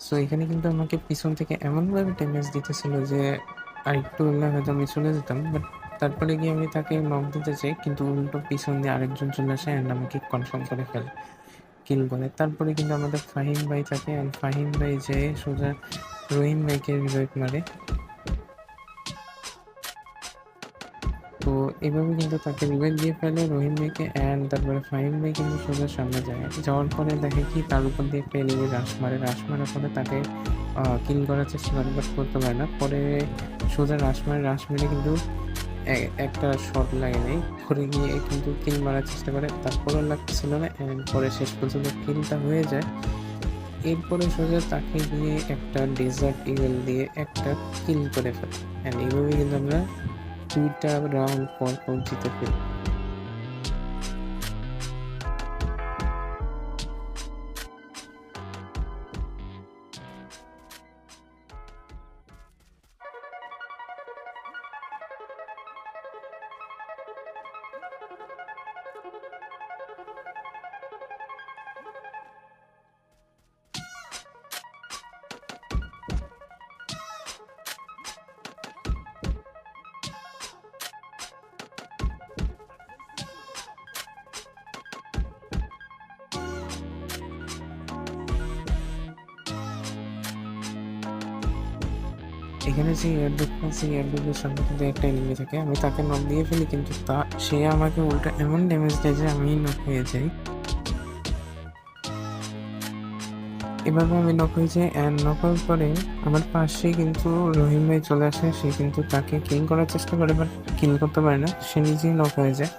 So এখানে কিন্তু আমাকে পিছন থেকে এমনভাবে ড্যামেজ দিতেছিল যে আরেকটু হলে হয়তো আমি চলে যেতাম, বাট তারপরে গিয়ে আমি তাকে নক দিতে চাই, কিন্তু উল্টো পিছন দিয়ে আরেকজন চলে আসে অ্যান্ড আমাকে কনফার্ম করে ফেলে, কিল করে। তারপরে কিন্তু আমাদের ফাহিম ভাই থাকে, অ্যান্ড ফাহিম ভাই যে সোজা রহিম ভাইকে রিভাইভ মারে। তো এভাবে কিন্তু তাকে রিভাইভ দিয়ে ফেলে রহিম ভাইকে, অ্যান্ড তারপরে ফাহিম ভাই কিন্তু সোজা সামনে যায়। যাওয়ার পরে দেখে কি তার উপর দিয়ে একটা এনিমি রাশ মারে, রাশ মারার পরে তাকে কিল করার চেষ্টা করে, বাট করতে পারে না। পরে সোজা রাশ মারে, রাশ মেরে কিন্তু একটা শট লাগে নেই, পরে গিয়ে কিন্তু কিল মারার চেষ্টা করে, তারপরেও লাগতেছিল না, অ্যান্ড পরে শেষ পর্যন্ত কিলটা হয়ে যায়। এরপরে সোজা তাকে গিয়ে একটা ডেজার্ট ইগল দিয়ে একটা কিল করে ফেলে, অ্যান্ড এইভাবে কিন্তু আমরা 2টা রাউন্ড পর পর জিতে ফেলি। এখানে যে এয়ারড্রপ আছে, এয়ারড্রপের সামনে কিন্তু একটা এনিমি থাকে, আমি তাকে নক দিয়ে ফেলি, কিন্তু সে আমাকে উল্টা এমন ড্যামেজ দেয় যে আমি নক হয়ে যাই। এভাবে আমি নক হয়ে যাই, অ্যান্ড নক হওয়ার পরে আমার পাশে কিন্তু রহিম ভাই চলে আসে, সে কিন্তু তাকে কিল করার চেষ্টা করে, বাট কিল করতে পারে না, সে নিজেই নক হয়ে যায়।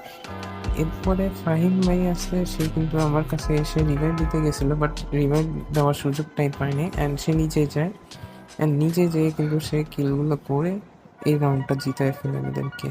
এরপরে ফাহিম ভাই আসে, সে কিন্তু আমার কাছে এসে রিভাইভ দিতে গেছিল, বাট রিভাইভ দেওয়ার সুযোগটাই পায়নি, অ্যান্ড সে নিচে যায়, অ্যান্ড নিচে যেয়ে কিন্তু সে কিলগুলো করে এই রাউন্ডটা জিতায় ফেলে আমাদেরকে।